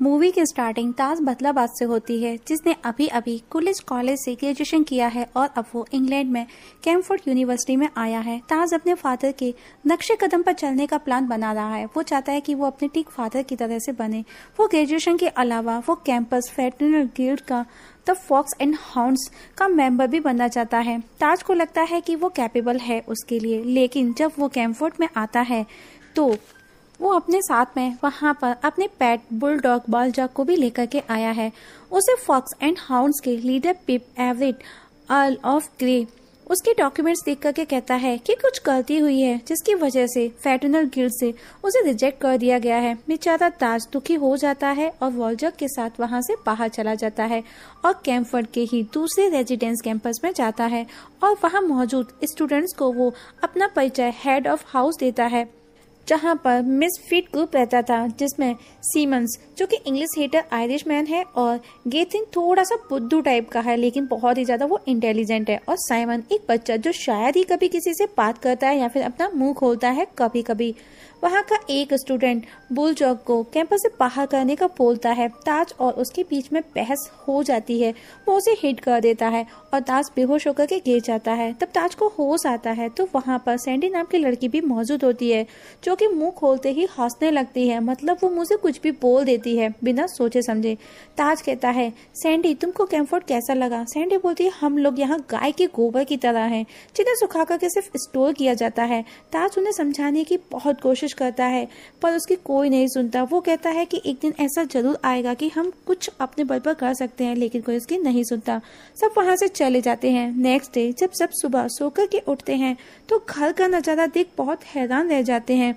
Movie की starting ताज बदलाबाद से होती है, जिसने अभी अभी कुलिच कॉलेज से ग्रेजुएशन किया है और अब वो इंग्लैंड में कैम्फोर्ड यूनिवर्सिटी में आया है। ताज अपने फादर के नक्शे कदम पर चलने का प्लान बना रहा है। वो चाहता है कि वो अपने ठीक फादर की तरह से बने। वो ग्रेजुएशन के अलावा वो कैंपस फ्रेटर्नल गिल्ड का द फॉक्स एंड हाउंड्स का मेंबर भी बनना चाहता है। ताज को लगता है कि वो कैपेबल है उसके लिए, लेकिन जब वो कैम्फोर्ड में आता है तो वो अपने साथ में वहां पर अपने पेट बुलडॉग बालजॉग को भी लेकर के आया है। उसे फॉक्स एंड हाउंड्स के leader pip Everett earl of grey उसके डॉक्यूमेंट्स देख करके कहता है कि कुछ गलती हुई है, जिसकी वजह से फ्रेटर्नल गिल्ड से उसे रिजेक्ट कर दिया गया है। बेचारा ताज दुखी हो जाता है और वॉलजॉग के साथ वहां से बाहर चला जाता है और कैम्फोर्ड के ही दूसरे रेजिडेंस कैंपस में जाता है और वहां मौजूद स्टूडेंट्स को वो अपना परिचय हेड ऑफ हाउस देता है, जहां पर मिस फिट ग्रुप रहता था, जिसमें सीमंस जो कि इंग्लिश हेटर आयरिश मैन है और गेथिन थोड़ा सा बुद्धू टाइप का है लेकिन बहुत ही ज्यादा वो इंटेलिजेंट है, और साइमन एक बच्चा जो शायद ही कभी किसी से बात करता है या फिर अपना मुंह खोलता है कभी कभी। वहां का एक स्टूडेंट बुलजॉग को कैंपस से बाहर करने का बोलता है। ताज और उसके बीच में बहस हो जाती है। वो उसे हिट कर देता है और ताज बेहोश होकर के गिर जाता है। तब ताज को होश आता है तो वहां पर सैंडी नाम की लड़की भी मौजूद होती है, जो कि मुंह खोलते ही हंसने लगती है। मतलब वो मुझे कुछ भी बोल देती है बिना सोचे समझे। ताज कहता है, सैंडी तुमको कैम्फोर्ड कैसा लगा? सैंडी बोलती है, हम लोग यहाँ गाय के गोबर की तरह हैं, जिन्हें सुखा करके सिर्फ स्टोर किया जाता है। ताज उन्हें समझाने की बहुत कोशिश करता है पर उसकी कोई नहीं सुनता। वो कहता है कि एक दिन ऐसा जरूर आएगा कि हम कुछ अपने बल पर कर सकते हैं, लेकिन कोई उसकी नहीं सुनता। सब वहां से चले जाते हैं। नेक्स्ट डे जब सब सुबह सोकर के उठते हैं तो घर का नजारा देख बहुत हैरान रह जाते हैं,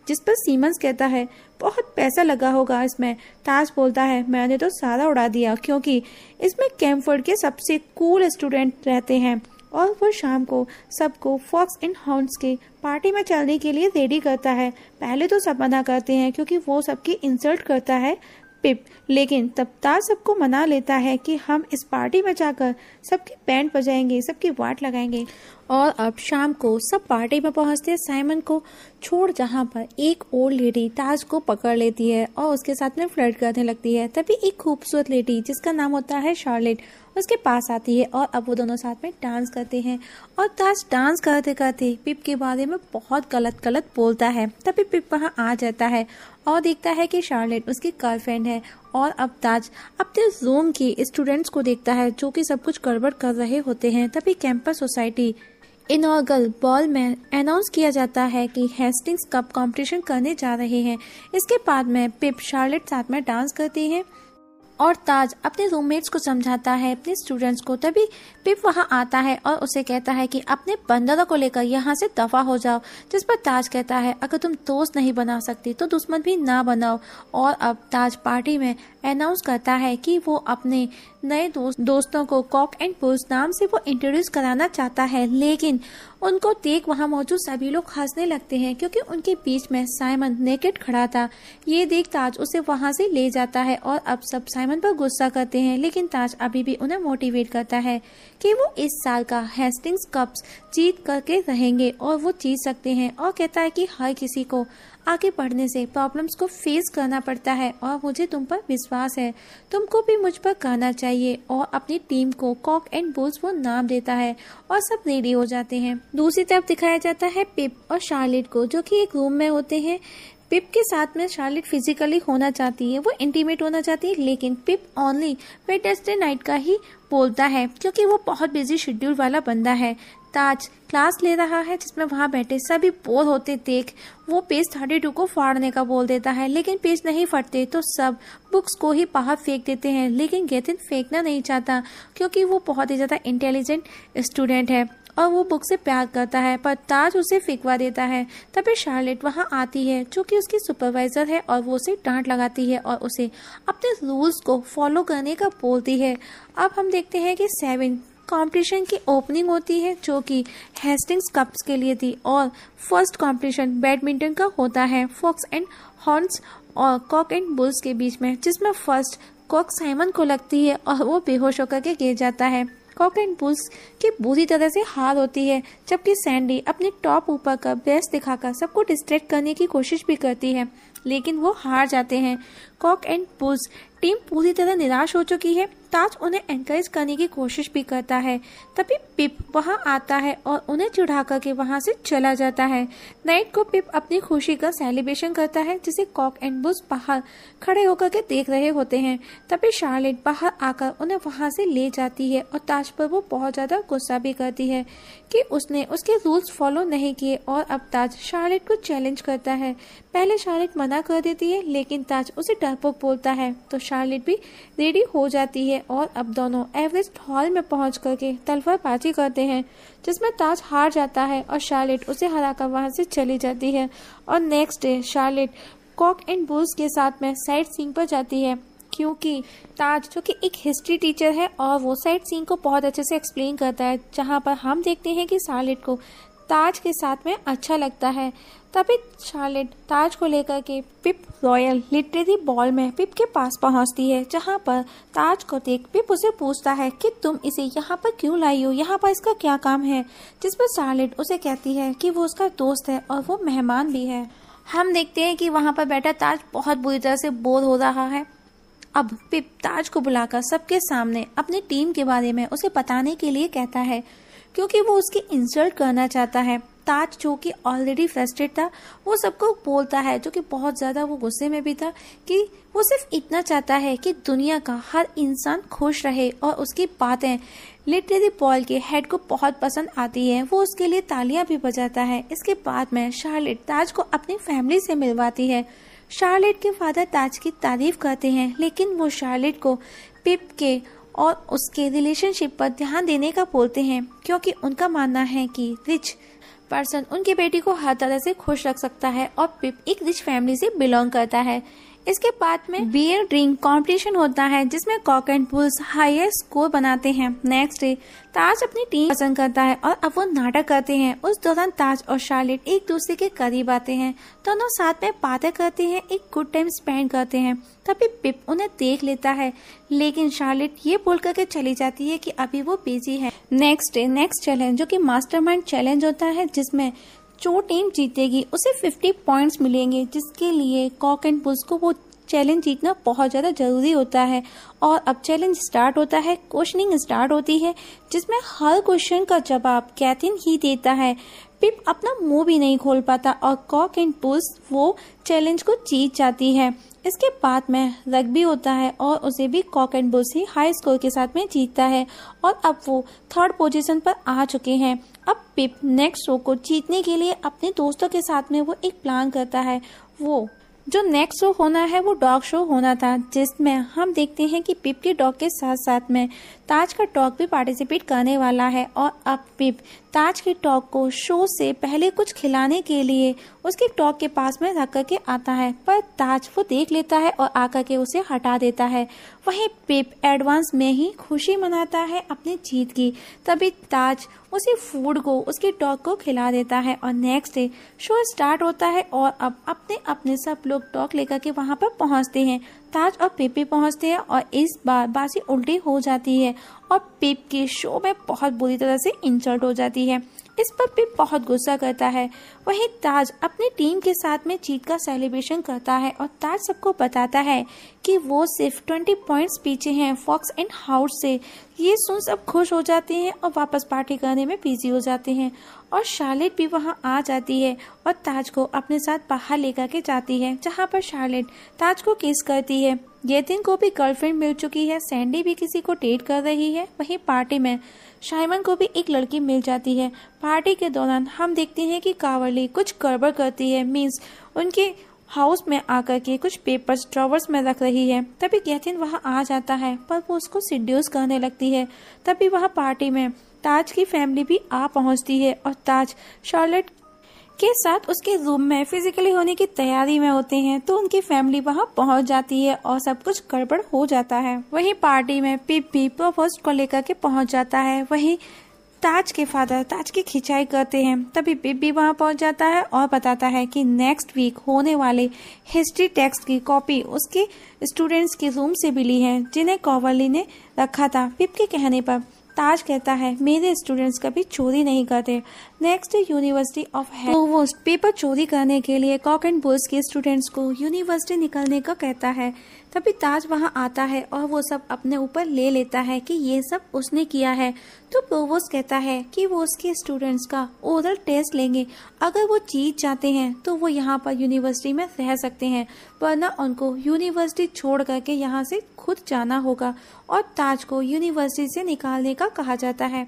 जिस पर सीमंस कहता है, बहुत पैसा लगा होगा इसमें। ताज बोलता है, मैंने तो सारा उड़ा दिया, क्योंकि इसमें कैम्फोर्ड के सबसे कूल स्टूडेंट रहते हैं। और वो शाम को सबको फॉक्स एंड हाउंड्स के पार्टी में चलने के लिए रेडी करता है। पहले तो सब मना करते हैं क्योंकि वो सबकी इंसल्ट करता है पिप, लेकिन तब ताज सबको मना लेता है कि हम इस पार्टी में जाकर सबकी बैंड बजाएंगे, सबकी वाट लगाएंगे। और अब शाम को सब पार्टी में पहुंचते साइमन को छोड़, जहां पर एक ओल्ड लेडी ताज को पकड़ लेती है और उसके साथ में फ्लर्ट करने लगती है। तभी एक खूबसूरत लेडी जिसका नाम होता है शार्लेट उसके पास आती है और अब वो दोनों साथ में डांस करते हैं। और ताज डांस करते करते पिप के बारे में बहुत गलत गलत बोलता है। तभी पिप वहां आ जाता है और देखता है कि शार्लेट उसकी गर्लफ्रेंड है। और अब ताज अपने रूम के स्टूडेंट्स को देखता है जो कि सब कुछ गड़बड़ कर रहे होते हैं। तभी कैंपस सोसाइटी इनॉग्रल बॉल में अनाउंस किया जाता है कि हेस्टिंग्स कप कंपटीशन करने जा रहे हैं। इसके बाद में पिप शार्लेट साथ में डांस करती है और ताज अपने रूममेट्स को समझाता है, अपने स्टूडेंट्स को। तभी पिप वहां आता है और उसे कहता है कि अपने बंदरों को लेकर यहाँ से दफा हो जाओ। जिस पर ताज कहता है, अगर तुम दोस्त नहीं बना सकती तो दुश्मन भी ना बनाओ। और अब ताज पार्टी में अनाउंस करता है कि वो अपने नए दोस्तों को कॉक एंड बुल्स नाम से वो इंट्रोड्यूस कराना चाहता है, लेकिन उनको देख वहां मौजूद सभी लोग हंसने लगते हैं क्योंकि उनके बीच में साइमन नेकेड खड़ा था। ये देख ताज उसे वहां से ले जाता है और अब सब साइमन पर गुस्सा करते हैं, लेकिन ताज अभी भी उन्हें मोटिवेट करता है कि वो इस साल का हेस्टिंग्स कप्स जीत करके रहेंगे और वो जीत सकते हैं। और कहता है कि हर किसी को आगे बढ़ने से प्रॉब्लम्स को फेस करना पड़ता है और मुझे तुम पर विश्वास है, तुमको भी मुझ पर करना चाहिए। और अपनी टीम को कॉक एंड बुल्स वो नाम देता है और सब रेडी हो जाते हैं। दूसरी तरफ दिखाया जाता है पिप और शार्लेट को, जो कि एक रूम में होते हैं। पिप के साथ में शार्लेट फिजिकली होना चाहती है, वो इंटीमेट होना चाहती है, लेकिन पिप ओनली वेडनेसडे नाइट का ही बोलता है क्योंकि वो बहुत बिजी शेड्यूल वाला बंदा है। ताज क्लास ले रहा है जिसमें वहां बैठे सभी बोर होते देख वो पेज 32 को फाड़ने का बोल देता है, लेकिन पेज नहीं फटते तो सब बुक्स को ही बाहर फेंक देते हैं। लेकिन गेथिन फेंकना नहीं चाहता क्योंकि वो बहुत ही ज्यादा इंटेलिजेंट स्टूडेंट है और वो बुक से प्यार करता है, पर ताज उसे फेंकवा देता है। तभी शार्लेट वहां आती है जो कि उसकी सुपरवाइजर है और वो उसे डांट लगाती है और उसे अपने रूल्स को फॉलो करने का बोलती है। अब हम देखते हैं कि 7 कंपटीशन की ओपनिंग होती है जो कि हेस्टिंग्स कप्स के लिए थी और फर्स्ट कंपटीशन बैडमिंटन का होता है फॉक्स एंड हॉर्न्स और कॉक एंड बुल्स के बीच में, जिसमें फर्स्ट कॉक साइमन को लगती है और वो बेहोश होकर के गिर जाता है। कॉक एंड बुल्स की बुरी तरह से हार होती है, जबकि सैंडी अपने टॉप ऊपर का बेस्ट दिखाकर सबको डिस्ट्रैक्ट करने की कोशिश भी करती है। लेकिन वो हार जाते हैं। कॉक एंड बुल्स टीम पूरी तरह निराश हो चुकी है। ताज उन्हें एनकरेज करने की कोशिश भी करता है, तभी पिप वहां आता है और उन्हें चिढ़ा करके वहां से चला जाता है। नाइट को पिप अपनी खुशी का सेलिब्रेशन करता है, जिसे कॉक एंड बुल्स बाहर खड़े होकर के देख रहे होते हैं। तभी शार्लेट बाहर आकर उन्हें वहां से ले जाती है और ताज पर वो बहुत ज्यादा गुस्सा भी करती है कि उसने उसके रूल्स फॉलो नहीं किए, और अब ताज शार्लेट को चैलेंज करता है। पहले शार्लेट मना कर देती है, लेकिन ताज उसे डरपोक बोलता है तो शार्लेट भी रेडी हो जाती है और अब दोनों एवरेस्ट हॉल में पहुंच करके तलवारबाजी करते हैं, जिसमें ताज हार जाता है और शार्लेट उसे हराकर वहां से चली जाती है। और next day Charlotte cock and bulls के साथ में साइट सीइंग पर जाती है, क्योंकि ताज जो कि एक हिस्ट्री टीचर है और वो साइट सीइंग को बहुत अच्छे से एक्सप्लेन करता है, जहां पर हम देखते हैं कि शार्लेट को ताज के साथ में अच्छा लगता है। तभी शार्लेट ताज को लेकर के पिप रॉयल लिटरेरी बॉल में पिप के पास पहुंचती है, जहां पर ताज को देख पिप उसे पूछता है कि तुम इसे यहाँ पर क्यों लाई हो, यहाँ पर इसका क्या काम है, जिसमें शार्लेट उसे कहती है कि वो उसका दोस्त है और वो मेहमान भी है। हम देखते हैं कि वहाँ पर बैठा ताज बहुत बुरी तरह से बोर हो रहा है। अब पिप ताज को बुलाकर सबके सामने अपनी टीम के बारे में उसे बताने के लिए कहता है, क्योंकि वो उसकी इंसल्ट करना चाहता है। ताज जो कि ऑलरेडी फ्रस्ट्रेट था, वो सबको बोलता है, जो कि बहुत ज्यादा वो गुस्से में भी था, कि वो सिर्फ इतना चाहता है कि दुनिया का हर इंसान खुश रहे, और उसकी बातें लिटरेरी बॉल के हेड को बहुत पसंद आती है। वो उसके लिए तालियां भी बजाता है। इसके बाद में शार्लेट ताज को अपनी फैमिली से मिलवाती है। शार्लेट के फादर ताज की तारीफ करते हैं, लेकिन वो शार्लेट को पिप के और उसके रिलेशनशिप पर ध्यान देने का बोलते हैं, क्योंकि उनका मानना है कि रिच पर्सन उनकी बेटी को हर तरह से खुश रख सकता है, और पिप एक रिच फैमिली से बिलोंग करता है। इसके बाद में बियर ड्रिंक कंपटीशन होता है, जिसमें cock and bulls highest score बनाते हैं। नेक्स्ट डे ताज अपनी टीम पसंद करता है और अब वो नाटक करते हैं। उस दौरान ताज और शार्लेट एक दूसरे के करीब आते हैं, दोनों साथ में बातें करते हैं, एक गुड टाइम स्पेंड करते हैं। तभी पिप उन्हें देख लेता है, लेकिन शार्लेट ये बोल करके चली जाती है कि अभी वो बिजी है। नेक्स्ट डे नेक्स्ट चैलेंज, जो कि मास्टरमाइंड चैलेंज होता है, जिसमें जो टीम जीतेगी उसे 50 पॉइंट्स मिलेंगे, जिसके लिए कॉक एंड बुल्स को वो चैलेंज जीतना बहुत ज्यादा जरूरी होता है। और अब चैलेंज स्टार्ट होता है, क्वेश्चनिंग स्टार्ट होती है, जिसमें हर क्वेश्चन का जवाब कैथिन ही देता है। पिप अपना मुंह भी नहीं खोल पाता और कॉक एंड बुल्स वो चैलेंज को जीत जाती है। इसके बाद में रग्बी होता है और उसे भी cock and bulls he high score के साथ में जीतता है, और अब वो 3rd पोजीशन पर आ चुके हैं। अब पिप नेक्स्ट शो को जीतने के लिए अपने दोस्तों के साथ में वो एक प्लान करता है। वो जो नेक्स्ट शो होना है वो डॉग शो होना था, जिसमें हम देखते हैं कि पिप के डॉग के साथ साथ में ताज का डॉग भी पार्टिसिपेट करने वाला है। और अब पिप ताज के डॉग को शो से पहले कुछ खिलाने के लिए उसके डॉग के पास में रख करके आता है, पर ताज वो देख लेता है और आकर के उसे हटा देता है। वहीं पिप एडवांस में ही खुशी मनाता है अपनी जीत की। तभी ताज उसी फूड को उसके डॉग को खिला देता है और नेक्स्ट डे शो स्टार्ट होता है और अब अपने अपने सब लोग डॉग लेकर के वहां पर पहुंचते हैं। ताज और पिप भी पहुंचते हैं और इस बार बाजी उल्टी हो जाती है और पिप के शो में बहुत बुरी तरह से इंसल्ट हो जाती है। इस पर पिप बहुत गुस्सा करता है। वहीं ताज अपनी टीम के साथ में जीत का सेलिब्रेशन करता है और ताज सबको बताता है कि वो सिर्फ 20 पॉइंट्स पीछे हैं फॉक्स एंड हाउस से। ये सुन सब खुश हो जाते हैं और वापस पार्टी करने में बिजी हो जाते हैं और शार्लेट भी वहां आ जाती है और ताज को अपने साथ बाहर लेकर के जाती है, जहां पर शार्लेट ताज को किस करती है। येतिन को भी गर्लफ्रेंड मिल चुकी है, सैंडी भी किसी को डेट कर रही है। वहीं पार्टी में शाइमन को भी एक लड़की मिल जाती है। पार्टी के दौरान हम देखते हैं कि कावरली कुछ गड़बड़ करती है, मीन्स उनके हाउस में आकर के कुछ पेपर्स ड्रॉवर्स में रख रही है। तभी येतिन वहां आ जाता है पर वो उसको सिड्यूस करने लगती है। तभी वहां पार्टी में ताज की फैमिली भी आ पहुंचती है और ताज शार्लेट के साथ उसके रूम में फिजिकली होने की तैयारी में होते हैं, तो उनकी फैमिली वहां पहुंच जाती है और सब कुछ गड़बड़ हो जाता है। वहीं पार्टी में पिप भी प्रपोज को लेकर के पहुंच जाता है। वहीं ताज के फादर ताज की खिंचाई करते हैं। तभी पिप भी वहां पहुंच जाता है और बताता है कि नेक्स्ट वीक होने वाले हिस्ट्री टेक्स्ट की कॉपी उसके स्टूडेंट्स के रूम से मिली है, जिन्हें कावरली ने रखा था। पिप के कहने पर ताज कहता है मेरे स्टूडेंट्स कभी चोरी नहीं करते, next university of provost paper चोरी करने के लिए कॉक एंड बुल्स के स्टूडेंट्स को यूनिवर्सिटी निकलने का कहता है। तभी ताज वहां आता है और वो सब अपने ऊपर ले लेता है कि ये सब उसने किया है। तो प्रोवोस्ट कहता है कि वो उसके स्टूडेंट्स का ओरल टेस्ट लेंगे, अगर वो जीत जाते हैं तो वो यहाँ पर यूनिवर्सिटी में रह सकते हैं, वरना उनको यूनिवर्सिटी छोड़ करके यहाँ से खुद जाना होगा और ताज को यूनिवर्सिटी से निकालने का कहा जाता है।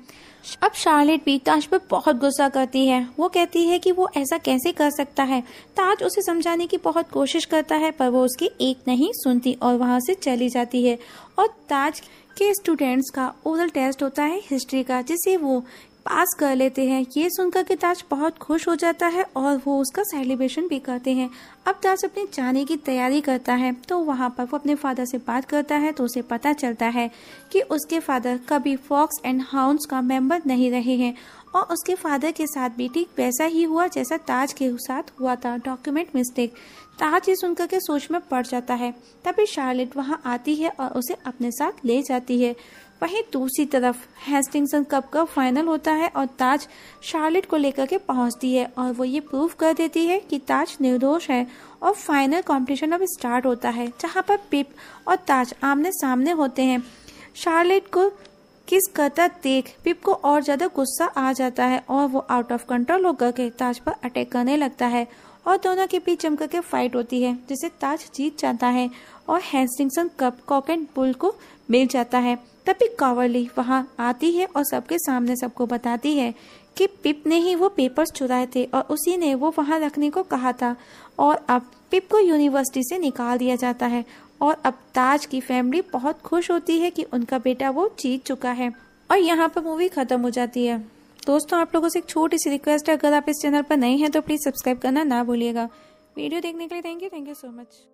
अब शार्लेट भी ताज पर बहुत गुस्सा करती है। वो कहती है कि वो ऐसा कैसे कर सकता है। ताज उसे समझाने की बहुत कोशिश करता है पर वो उसकी एक नहीं सुनती और वहाँ से चली जाती है। और ताज के स्टूडेंट्स का ओरल टेस्ट होता है हिस्ट्री का, जिसे वो पास कर लेते हैं। ये सुनकर के ताज बहुत खुश हो जाता है और वो उसका सेलिब्रेशन भी करते हैं। अब ताज अपनी जाने की तैयारी करता है तो वहाँ पर वो अपने फादर से बात करता है तो उसे पता चलता है कि उसके फादर कभी फॉक्स एंड हाउंड्स का मेंबर नहीं रहे हैं और उसके फादर के साथ भी ठीक वैसा ही हुआ जैसा ताज के साथ हुआ था, डॉक्यूमेंट मिस्टेक। ताज ये सुनकर के सोच में पड़ जाता है। तभी शार्लेट वहाँ आती है और उसे अपने साथ ले जाती है। वहीं दूसरी तरफ हेस्टिंग्सन कप का फाइनल होता है और ताज शार्लेट को लेकर के पहुंचती है और वो ये प्रूव कर देती है कि ताज निर्दोष है। और फाइनल कंपटीशन अब स्टार्ट होता है जहां पर पिप और ताज आमने सामने होते हैं। शार्लेट को किस करता देख पिप को और ज्यादा गुस्सा आ जाता है और वो आउट ऑफ कंट्रोल होकर के ताज पर अटैक करने लगता है और दोनों के बीच जमकर के फाइट होती है जिसे ताज जीत जाता है और हेस्टिंग्सन कप कॉक एंड बुल को मिल जाता है। तभी कॉवरली वहां आती है और सबके सामने सबको बताती है कि पिप ने ही वो पेपर्स चुराए थे और उसी ने वो वहां रखने को कहा था और अब पिप को यूनिवर्सिटी से निकाल दिया जाता है। और अब ताज की फैमिली बहुत खुश होती है कि उनका बेटा वो जीत चुका है और यहाँ पर मूवी खत्म हो जाती है। दोस्तों, आप लोगों से एक छोटी सी रिक्वेस्ट है, अगर आप इस चैनल पर नए हैं तो प्लीज सब्सक्राइब करना ना भूलिएगा। वीडियो देखने के लिए थैंक यू सो मच।